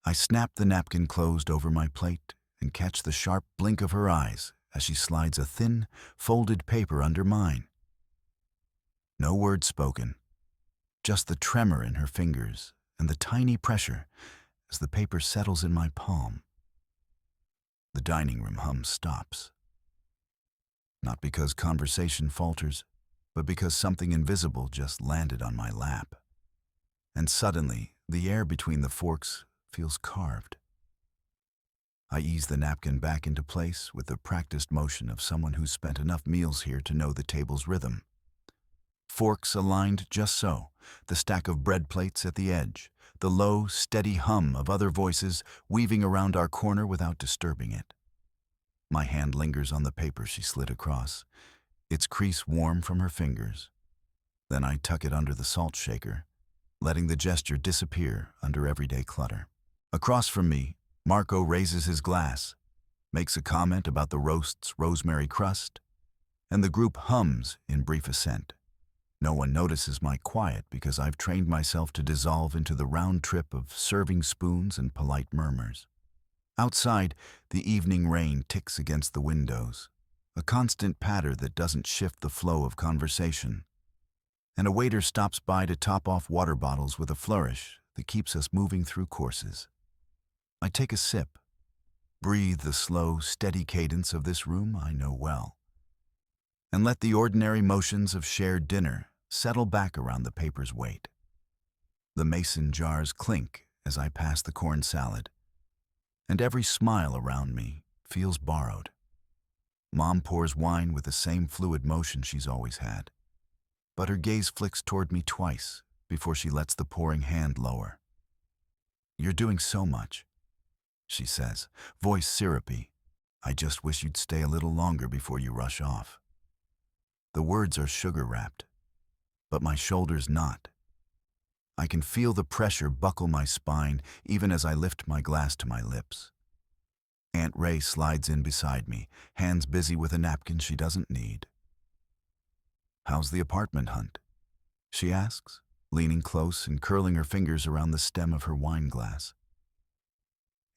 I snap the napkin closed over my plate and catch the sharp blink of her eyes as she slides a thin, folded paper under mine. No word spoken, just the tremor in her fingers and the tiny pressure as the paper settles in my palm. The dining room hum stops. Not because conversation falters, but because something invisible just landed on my lap. And suddenly, the air between the forks feels carved. I ease the napkin back into place with the practiced motion of someone who's spent enough meals here to know the table's rhythm. Forks aligned just so, the stack of bread plates at the edge, the low, steady hum of other voices weaving around our corner without disturbing it. My hand lingers on the paper she slid across, its crease warm from her fingers. Then I tuck it under the salt shaker, letting the gesture disappear under everyday clutter. Across from me, Marco raises his glass, makes a comment about the roast's rosemary crust, and the group hums in brief assent. No one notices my quiet because I've trained myself to dissolve into the round trip of serving spoons and polite murmurs. Outside, the evening rain ticks against the windows, a constant patter that doesn't shift the flow of conversation. And a waiter stops by to top off water bottles with a flourish that keeps us moving through courses. I take a sip, breathe the slow, steady cadence of this room I know well, and let the ordinary motions of shared dinner settle back around the paper's weight. The mason jars clink as I pass the corn salad, and every smile around me feels borrowed. Mom pours wine with the same fluid motion she's always had, but her gaze flicks toward me twice before she lets the pouring hand lower. "You're doing so much," she says, voice syrupy. "I just wish you'd stay a little longer before you rush off." The words are sugar-wrapped, but my shoulders knot. I can feel the pressure buckle my spine even as I lift my glass to my lips. Aunt Ray slides in beside me, hands busy with a napkin she doesn't need. "How's the apartment hunt?" she asks, leaning close and curling her fingers around the stem of her wine glass.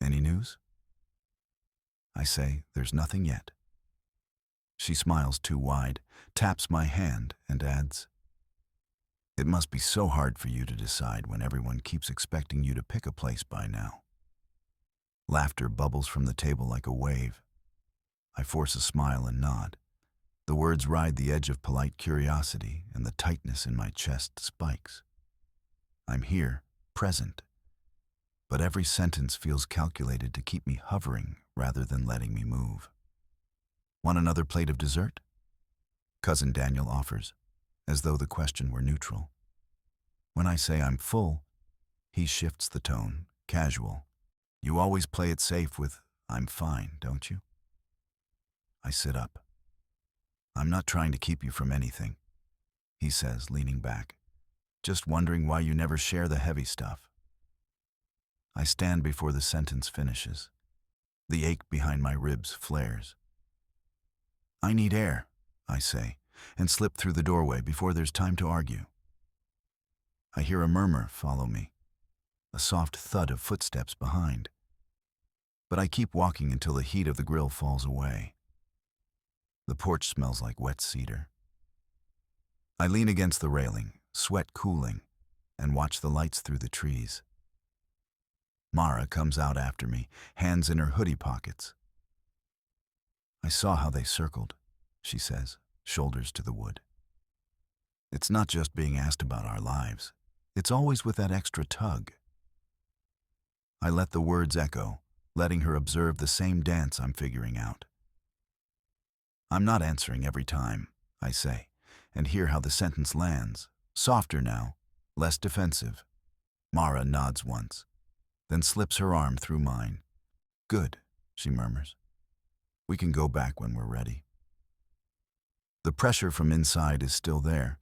"Any news?" I say, "There's nothing yet." She smiles too wide, taps my hand, and adds, "It must be so hard for you to decide when everyone keeps expecting you to pick a place by now." Laughter bubbles from the table like a wave. I force a smile and nod. The words ride the edge of polite curiosity, and the tightness in my chest spikes. I'm here, present, but every sentence feels calculated to keep me hovering rather than letting me move. "Want another plate of dessert?" Cousin Daniel offers, as though the question were neutral. When I say I'm full, he shifts the tone, casual. "You always play it safe with, 'I'm fine,' don't you?" I sit up. "I'm not trying to keep you from anything," he says, leaning back. "Just wondering why you never share the heavy stuff." I stand before the sentence finishes. The ache behind my ribs flares. "I need air," I say, and slip through the doorway before there's time to argue. I hear a murmur follow me, a soft thud of footsteps behind. But I keep walking until the heat of the grill falls away. The porch smells like wet cedar. I lean against the railing, sweat cooling, and watch the lights through the trees. Mara comes out after me, hands in her hoodie pockets. "I saw how they circled," she says, shoulders to the wood. "It's not just being asked about our lives. It's always with that extra tug." I let the words echo, letting her observe the same dance I'm figuring out. "I'm not answering every time," I say, and hear how the sentence lands, softer now, less defensive. Mara nods once, then slips her arm through mine. "Good," she murmurs. "We can go back when we're ready." The pressure from inside is still there,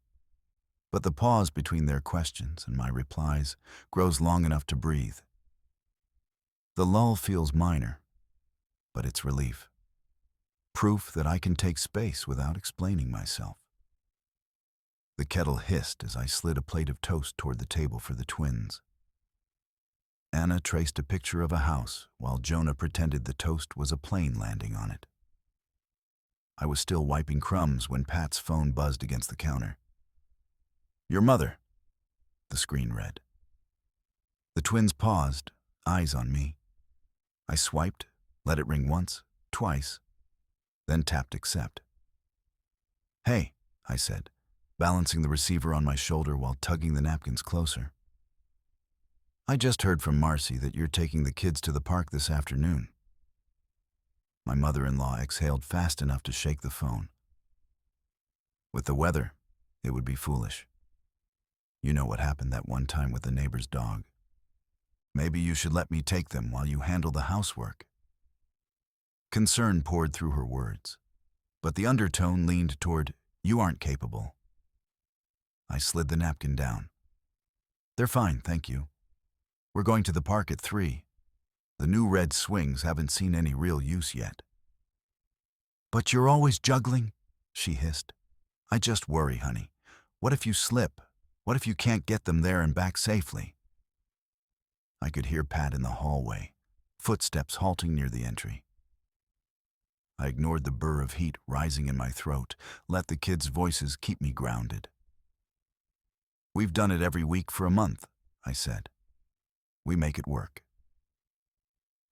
but the pause between their questions and my replies grows long enough to breathe. The lull feels minor, but it's relief. Proof that I can take space without explaining myself. The kettle hissed as I slid a plate of toast toward the table for the twins. Anna traced a picture of a house while Jonah pretended the toast was a plane landing on it. I was still wiping crumbs when Pat's phone buzzed against the counter. "Your mother," the screen read. The twins paused, eyes on me. I swiped, let it ring once, twice, then tapped accept. "Hey," I said, balancing the receiver on my shoulder while tugging the napkins closer. "I just heard from Marcy that you're taking the kids to the park this afternoon." My mother-in-law exhaled fast enough to shake the phone. "With the weather, it would be foolish. You know what happened that one time with the neighbor's dog. Maybe you should let me take them while you handle the housework." Concern poured through her words, but the undertone leaned toward, "You aren't capable." I slid the napkin down. "They're fine, thank you. We're going to the park at 3. The new red swings haven't seen any real use yet." "But you're always juggling," she hissed. "I just worry, honey. What if you slip? What if you can't get them there and back safely?" I could hear Pat in the hallway, footsteps halting near the entry. I ignored the burr of heat rising in my throat, let the kids' voices keep me grounded. "We've done it every week for a month," I said. "We make it work."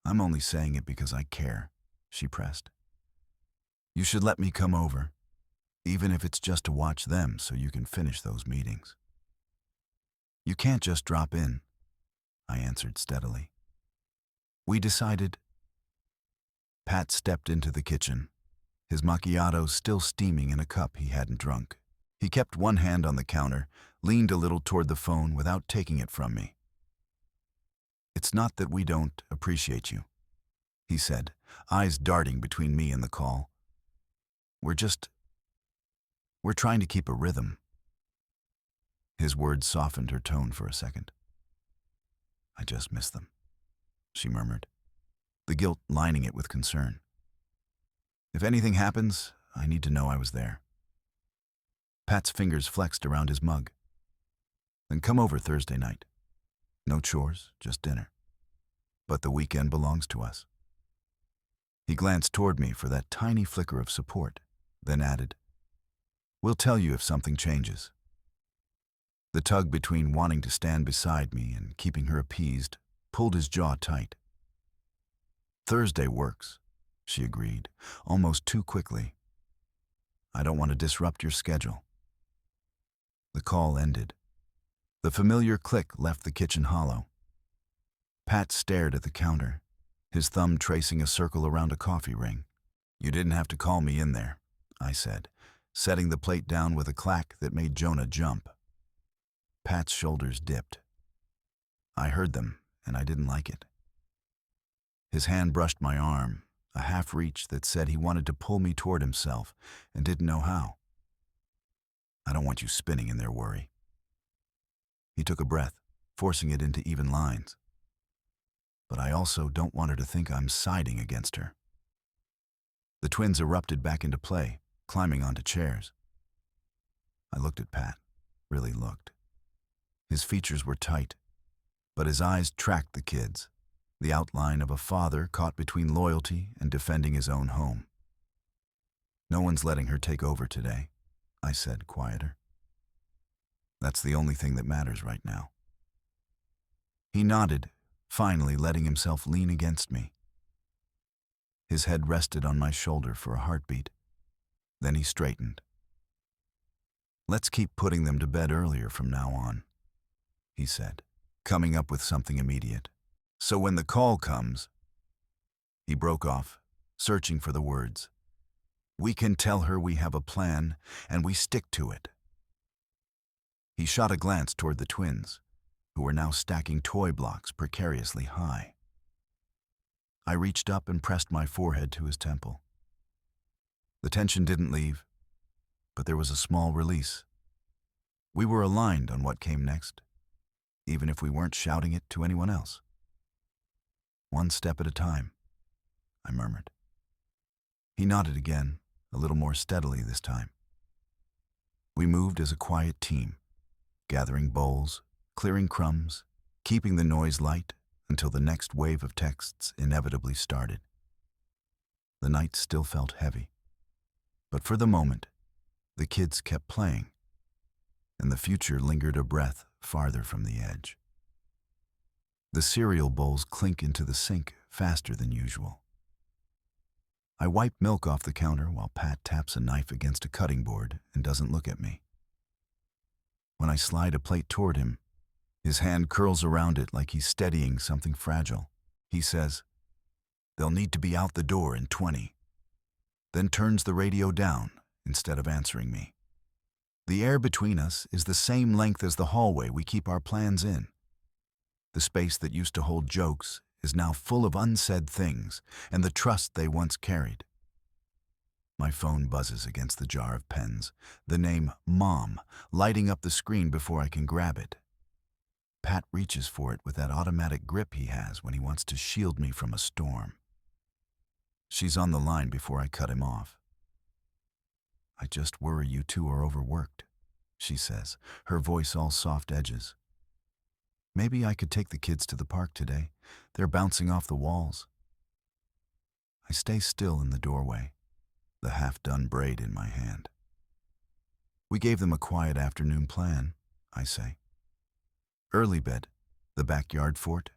"I'm only saying it because I care," she pressed. "You should let me come over, even if it's just to watch them so you can finish those meetings." "You can't just drop in," I answered steadily. "We decided—" Pat stepped into the kitchen, his macchiato still steaming in a cup he hadn't drunk. He kept one hand on the counter, leaned a little toward the phone without taking it from me. "It's not that we don't appreciate you," he said, eyes darting between me and the call. We're trying to keep a rhythm." His words softened her tone for a second. "I just miss them," she murmured, the guilt lining it with concern. "If anything happens, I need to know I was there." Pat's fingers flexed around his mug. "Then come over Thursday night. No chores, just dinner. But the weekend belongs to us." He glanced toward me for that tiny flicker of support, then added, "We'll tell you if something changes." The tug between wanting to stand beside me and keeping her appeased pulled his jaw tight. "Thursday works," she agreed, almost too quickly. "I don't want to disrupt your schedule." The call ended. The familiar click left the kitchen hollow. Pat stared at the counter, his thumb tracing a circle around a coffee ring. "You didn't have to call me in there," I said, setting the plate down with a clack that made Jonah jump. Pat's shoulders dipped. I heard them, and I didn't like it. His hand brushed my arm, a half-reach that said he wanted to pull me toward himself and didn't know how. "I don't want you spinning in their worry." He took a breath, forcing it into even lines. "But I also don't want her to think I'm siding against her." The twins erupted back into play, climbing onto chairs. I looked at Pat, really looked. His features were tight, but his eyes tracked the kids, the outline of a father caught between loyalty and defending his own home. "No one's letting her take over today," I said, quieter. "That's the only thing that matters right now." He nodded, finally letting himself lean against me. His head rested on my shoulder for a heartbeat. Then he straightened. "Let's keep putting them to bed earlier from now on," he said, coming up with something immediate. "So when the call comes—" He broke off, searching for the words. "We can tell her we have a plan, and we stick to it." He shot a glance toward the twins, who were now stacking toy blocks precariously high. I reached up and pressed my forehead to his temple. The tension didn't leave, but there was a small release. We were aligned on what came next, even if we weren't shouting it to anyone else. "One step at a time," I murmured. He nodded again, a little more steadily this time. We moved as a quiet team, gathering bowls, clearing crumbs, keeping the noise light, until the next wave of texts inevitably started. The night still felt heavy, but for the moment, the kids kept playing, and the future lingered a breath farther from the edge. The cereal bowls clink into the sink faster than usual. I wipe milk off the counter while Pat taps a knife against a cutting board and doesn't look at me. When I slide a plate toward him, his hand curls around it like he's steadying something fragile. He says, "They'll need to be out the door in 20. Then turns the radio down instead of answering me. The air between us is the same length as the hallway we keep our plans in. The space that used to hold jokes is now full of unsaid things and the trust they once carried. My phone buzzes against the jar of pens, the name Mom lighting up the screen before I can grab it. Pat reaches for it with that automatic grip he has when he wants to shield me from a storm. She's on the line before I cut him off. "I just worry you two are overworked," she says, her voice all soft edges. "Maybe I could take the kids to the park today. They're bouncing off the walls." I stay still in the doorway, the half-done braid in my hand. "We gave them a quiet afternoon plan," I say. "Early bed, the backyard fort,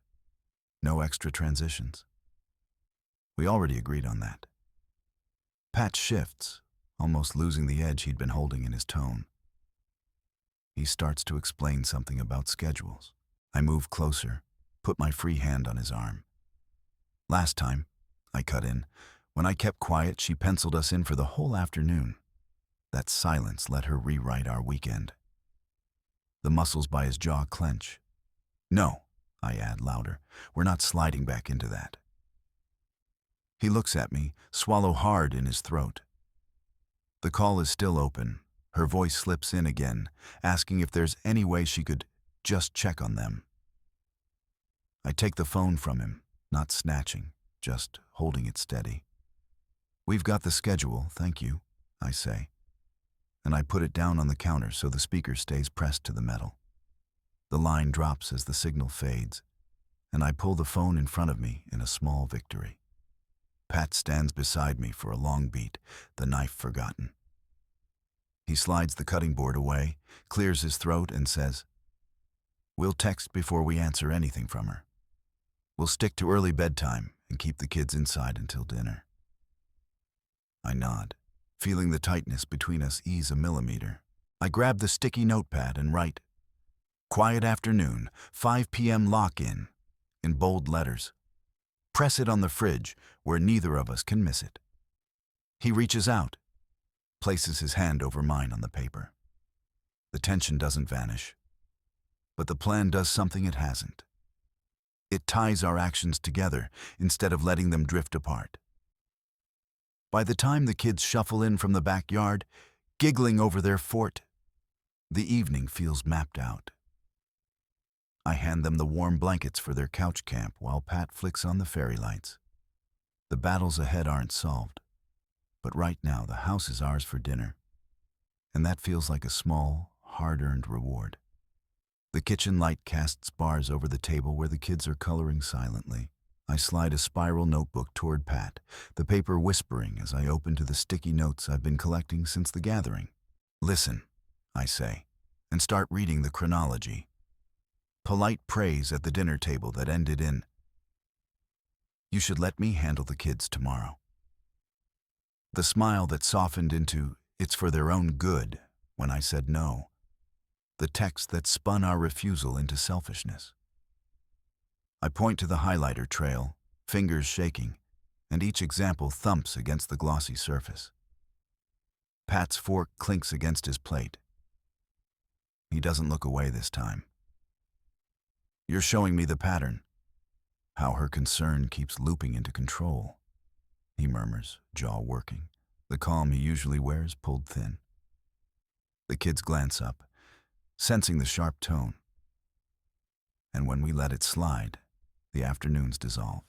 no extra transitions." We already agreed on that. Pat shifts, almost losing the edge he'd been holding in his tone. He starts to explain something about schedules. I move closer, put my free hand on his arm. "Last time," I cut in, "when I kept quiet, she penciled us in for the whole afternoon. That silence let her rewrite our weekend." The muscles by his jaw clench. "No," I add louder, "we're not sliding back into that." He looks at me, swallow hard in his throat. The call is still open. Her voice slips in again, asking if there's any way she could just check on them. I take the phone from him, not snatching, just holding it steady. "We've got the schedule, thank you," I say, and I put it down on the counter so the speaker stays pressed to the metal. The line drops as the signal fades, and I pull the phone in front of me in a small victory. Pat stands beside me for a long beat, the knife forgotten. He slides the cutting board away, clears his throat, and says, "We'll text before we answer anything from her. We'll stick to early bedtime and keep the kids inside until dinner." I nod, feeling the tightness between us ease a millimeter. I grab the sticky notepad and write, "Quiet afternoon, 5 p.m. lock-in," in bold letters. Press it on the fridge where neither of us can miss it. He reaches out, places his hand over mine on the paper. The tension doesn't vanish, but the plan does something it hasn't. It ties our actions together instead of letting them drift apart. By the time the kids shuffle in from the backyard, giggling over their fort, the evening feels mapped out. I hand them the warm blankets for their couch camp while Pat flicks on the fairy lights. The battles ahead aren't solved, but right now the house is ours for dinner, and that feels like a small, hard-earned reward. The kitchen light casts bars over the table where the kids are coloring silently. I slide a spiral notebook toward Pat, the paper whispering as I open to the sticky notes I've been collecting since the gathering. "Listen," I say, and start reading the chronology. Polite praise at the dinner table that ended in, "You should let me handle the kids tomorrow." The smile that softened into, "It's for their own good," when I said no. The text that spun our refusal into selfishness. I point to the highlighter trail, fingers shaking, and each example thumps against the glossy surface. Pat's fork clinks against his plate. He doesn't look away this time. "You're showing me the pattern. How her concern keeps looping into control," he murmurs, jaw working, the calm he usually wears pulled thin. The kids glance up, sensing the sharp tone. And when we let it slide, the afternoons dissolve.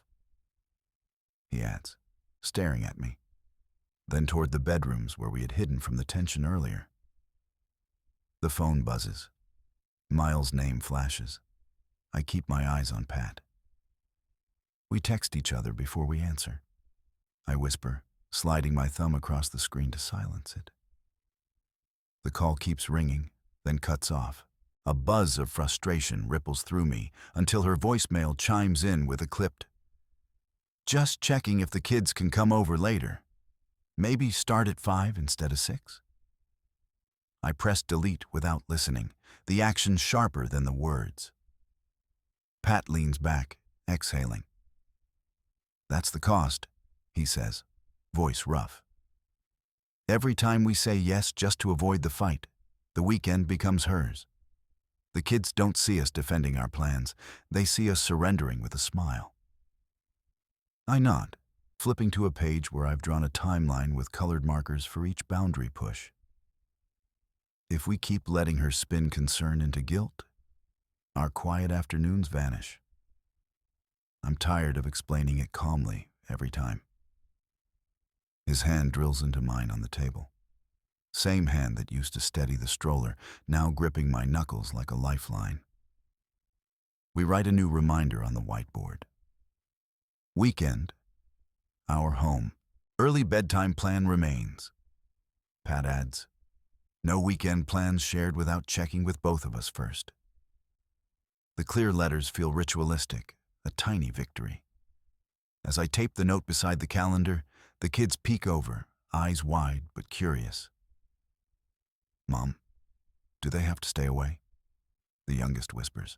He adds, staring at me, then toward the bedrooms where we had hidden from the tension earlier. The phone buzzes. Miles' name flashes. I keep my eyes on Pat. We text each other before we answer. I whisper, sliding my thumb across the screen to silence it. The call keeps ringing, then cuts off. A buzz of frustration ripples through me until her voicemail chimes in with a clipped, "Just checking if the kids can come over later. Maybe start at 5 instead of 6? I press delete without listening, the action sharper than the words. Pat leans back, exhaling. "That's the cost," he says, voice rough. Every time we say yes just to avoid the fight, the weekend becomes hers. The kids don't see us defending our plans. They see us surrendering with a smile. I nod, flipping to a page where I've drawn a timeline with colored markers for each boundary push. If we keep letting her spin concern into guilt, our quiet afternoons vanish. I'm tired of explaining it calmly every time. His hand drills into mine on the table. Same hand that used to steady the stroller, now gripping my knuckles like a lifeline. We write a new reminder on the whiteboard. Weekend, our home. Early bedtime plan remains. Pat adds, no weekend plans shared without checking with both of us first. The clear letters feel ritualistic, a tiny victory. As I tape the note beside the calendar, the kids peek over, eyes wide but curious. "Mom, do they have to stay away?" the youngest whispers.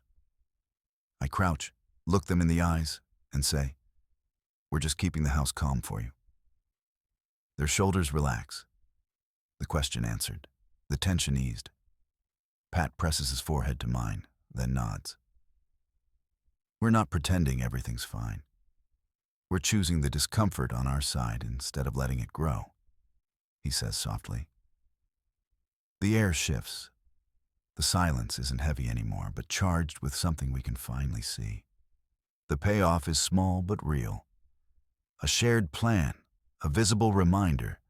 I crouch, look them in the eyes, and say, "We're just keeping the house calm for you." Their shoulders relax. The question answered, the tension eased. Pat presses his forehead to mine, then nods. We're not pretending everything's fine. We're choosing the discomfort on our side instead of letting it grow, he says softly. The air shifts. The silence isn't heavy anymore, but charged with something we can finally see. The payoff is small but real. A shared plan, a visible reminder,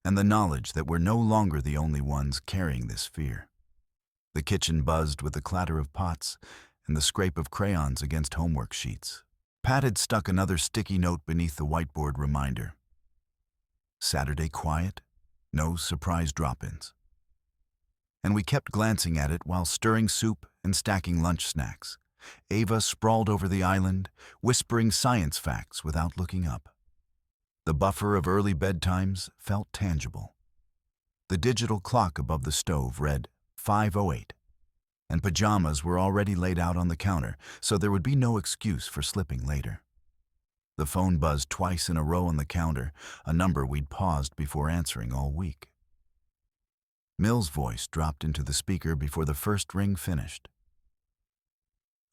and the knowledge that we're no longer the only ones carrying this fear. The kitchen buzzed with the clatter of pots and the scrape of crayons against homework sheets. Pat had stuck another sticky note beneath the whiteboard reminder. Saturday quiet, no surprise drop-ins. And we kept glancing at it while stirring soup and stacking lunch snacks. Ava sprawled over the island, whispering science facts without looking up. The buffer of early bedtimes felt tangible. The digital clock above the stove read 5:08, and pajamas were already laid out on the counter, so there would be no excuse for slipping later. The phone buzzed twice in a row on the counter, a number we'd paused before answering all week. Mill's voice dropped into the speaker before the first ring finished.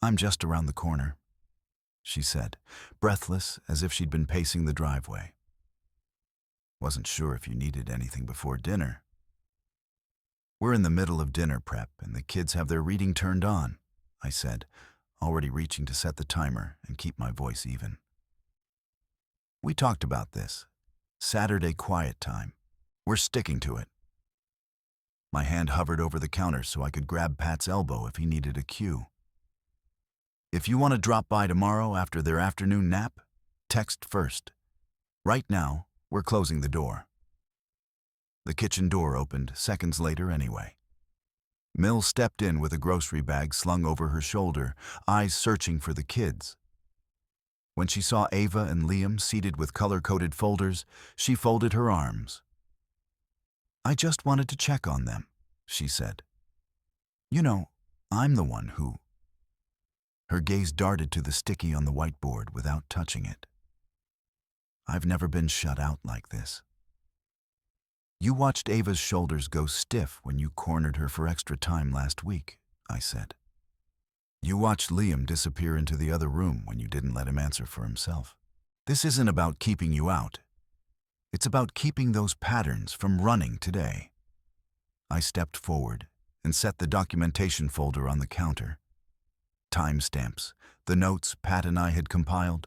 "I'm just around the corner," she said, breathless as if she'd been pacing the driveway. "Wasn't sure if you needed anything before dinner." "We're in the middle of dinner prep and the kids have their reading turned on," I said, already reaching to set the timer and keep my voice even. "We talked about this. Saturday quiet time. We're sticking to it." My hand hovered over the counter so I could grab Pat's elbow if he needed a cue. "If you want to drop by tomorrow after their afternoon nap, text first. Right now, we're closing the door." The kitchen door opened seconds later anyway. Mill stepped in with a grocery bag slung over her shoulder, eyes searching for the kids. When she saw Ava and Liam seated with color-coded folders, she folded her arms. "I just wanted to check on them," she said. "You know, I'm the one who—" Her gaze darted to the sticky on the whiteboard without touching it. "I've never been shut out like this." "You watched Ava's shoulders go stiff when you cornered her for extra time last week," I said. "You watched Liam disappear into the other room when you didn't let him answer for himself. This isn't about keeping you out. It's about keeping those patterns from running today." I stepped forward and set the documentation folder on the counter. Timestamps, the notes Pat and I had compiled.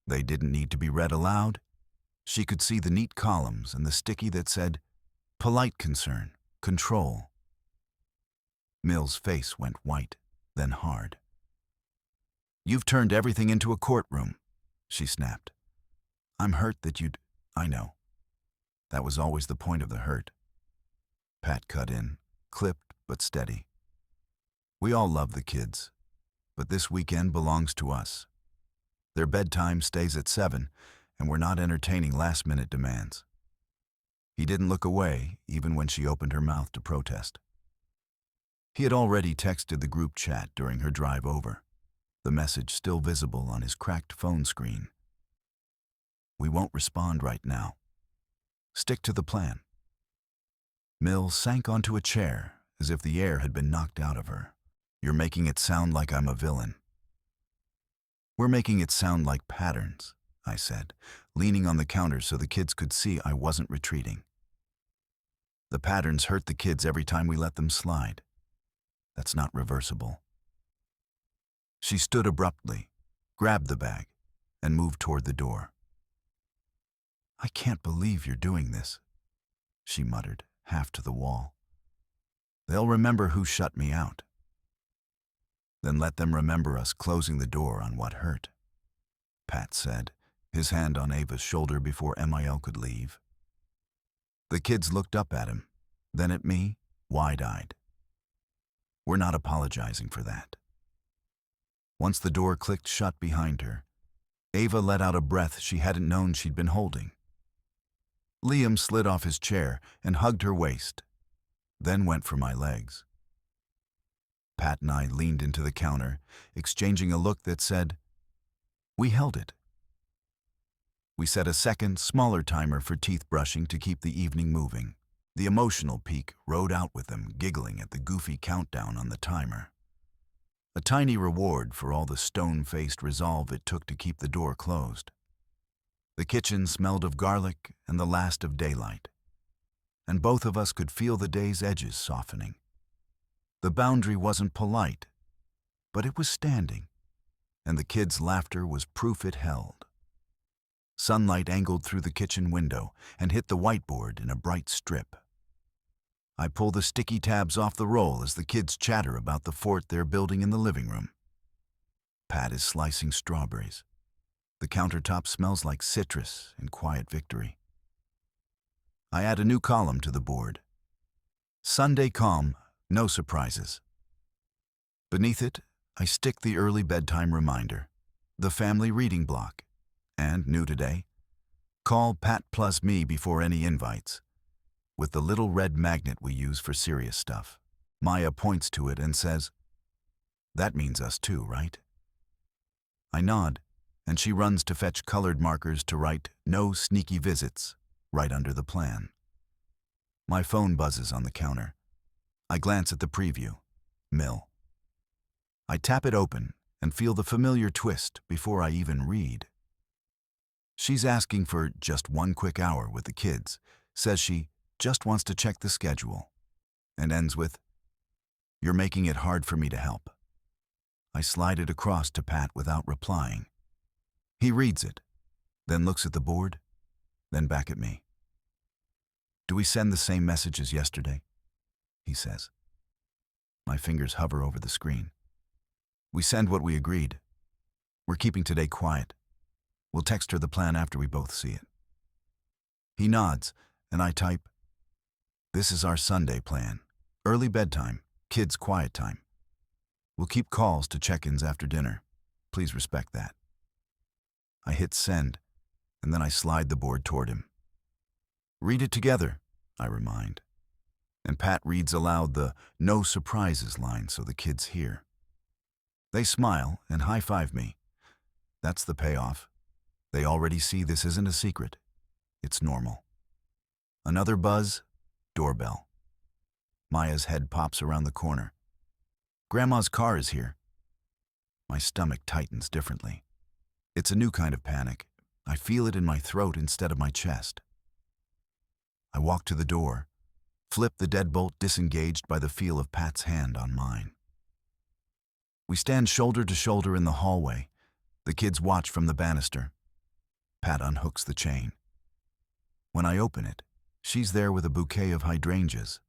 They didn't need to be read aloud. She could see the neat columns and the sticky that said, "Polite concern, control." Mill's face went white, then hard. "You've turned everything into a courtroom. she snapped. I'm hurt that you'd... I know. That was always the point of the hurt. Pat cut in, clipped but steady. We all love the kids, but this weekend belongs to us. Their bedtime stays at 7, and we're not entertaining last-minute demands. He didn't look away, even when she opened her mouth to protest. He had already texted the group chat during her drive over, the message still visible on his cracked phone screen. We won't respond right now. Stick to the plan. Mill sank onto a chair as if the air had been knocked out of her. You're making it sound like I'm a villain. We're making it sound like patterns, I said, leaning on the counter so the kids could see I wasn't retreating. The patterns hurt the kids every time we let them slide. That's not reversible. She stood abruptly, grabbed the bag, and moved toward the door. I can't believe you're doing this, she muttered, half to the wall. They'll remember who shut me out. Then let them remember us closing the door on what hurt, Pat said, his hand on Ava's shoulder before Mil could leave. The kids looked up at him, then at me, wide-eyed. We're not apologizing for that. Once the door clicked shut behind her, Ava let out a breath she hadn't known she'd been holding. Liam slid off his chair and hugged her waist, then went for my legs. Pat and I leaned into the counter, exchanging a look that said, we held it. We set a second, smaller timer for teeth brushing to keep the evening moving. The emotional peak rode out with them, giggling at the goofy countdown on the timer. A tiny reward for all the stone-faced resolve it took to keep the door closed. The kitchen smelled of garlic and the last of daylight, and both of us could feel the day's edges softening. The boundary wasn't polite, but it was standing, and the kids' laughter was proof it held. Sunlight angled through the kitchen window and hit the whiteboard in a bright strip. I pull the sticky tabs off the roll as the kids chatter about the fort they're building in the living room. Pat is slicing strawberries. The countertop smells like citrus and quiet victory. I add a new column to the board. Sunday calm, no surprises. Beneath it, I stick the early bedtime reminder, the family reading block, and, new today, call Pat plus me before any invites, with the little red magnet we use for serious stuff. Maya points to it and says, that means us too, right? I nod, and she runs to fetch colored markers to write no sneaky visits right under the plan. My phone buzzes on the counter. I glance at the preview, Mill. I tap it open and feel the familiar twist before I even read. She's asking for just one quick hour with the kids, says she just wants to check the schedule, and ends with, you're making it hard for me to help. I slide it across to Pat without replying. He reads it, then looks at the board, then back at me. Do we send the same message as yesterday? He says. My fingers hover over the screen. We send what we agreed. We're keeping today quiet. We'll text her the plan after we both see it. He nods, and I type, this is our Sunday plan. Early bedtime, kids' quiet time. We'll keep calls to check-ins after dinner. Please respect that. I hit send, and then I slide the board toward him. Read it together, I remind. And Pat reads aloud the no surprises line so the kids hear. They smile and high-five me. That's the payoff. They already see this isn't a secret. It's normal. Another buzz, doorbell. Maya's head pops around the corner. Grandma's car is here. My stomach tightens differently. It's a new kind of panic. I feel it in my throat instead of my chest. I walk to the door, flip the deadbolt disengaged by the feel of Pat's hand on mine. We stand shoulder to shoulder in the hallway. The kids watch from the banister. Pat unhooks the chain. When I open it, she's there with a bouquet of hydrangeas,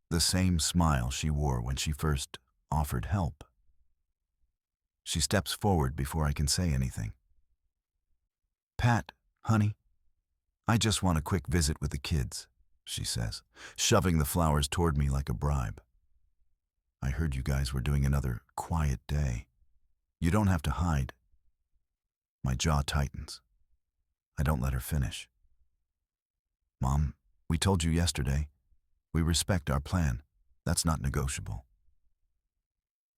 the same smile she wore when she first offered help. She steps forward before I can say anything. Pat, honey, I just want a quick visit with the kids, she says, shoving the flowers toward me like a bribe. I heard you guys were doing another quiet day. You don't have to hide. My jaw tightens. I don't let her finish. Mom, we told you yesterday. We respect our plan. That's not negotiable.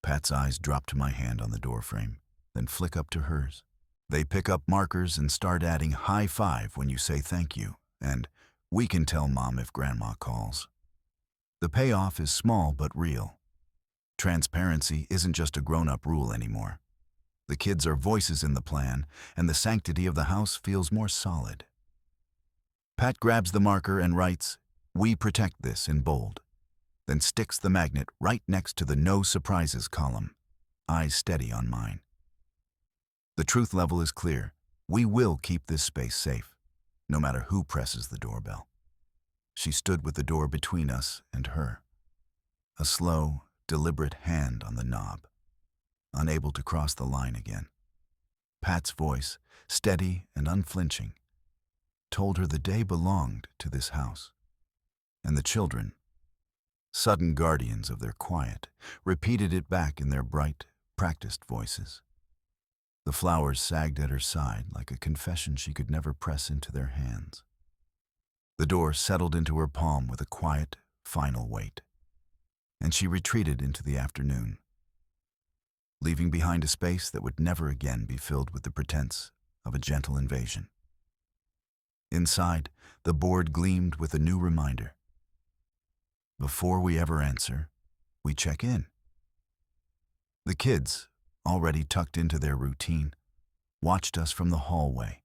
Pat's eyes drop to my hand on the doorframe, then flick up to hers. They pick up markers and start adding high five when you say thank you, and we can tell Mom if Grandma calls. The payoff is small but real. Transparency isn't just a grown-up rule anymore. The kids are voices in the plan, and the sanctity of the house feels more solid. Pat grabs the marker and writes, "We protect this," in bold, then sticks the magnet right next to the no surprises column, eyes steady on mine. The truth level is clear. We will keep this space safe, no matter who presses the doorbell. She stood with the door between us and her, a slow, deliberate hand on the knob, unable to cross the line again. Pat's voice, steady and unflinching, told her the day belonged to this house. And the children, sudden guardians of their quiet, repeated it back in their bright, practiced voices. The flowers sagged at her side like a confession she could never press into their hands. The door settled into her palm with a quiet, final weight, and she retreated into the afternoon, leaving behind a space that would never again be filled with the pretense of a gentle invasion. Inside, the board gleamed with a new reminder. Before we ever answer, we check in. The kids, already tucked into their routine, watched us from the hallway,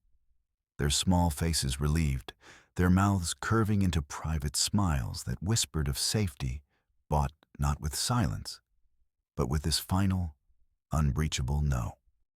their small faces relieved, their mouths curving into private smiles that whispered of safety, bought not with silence, but with this final, unbreachable no.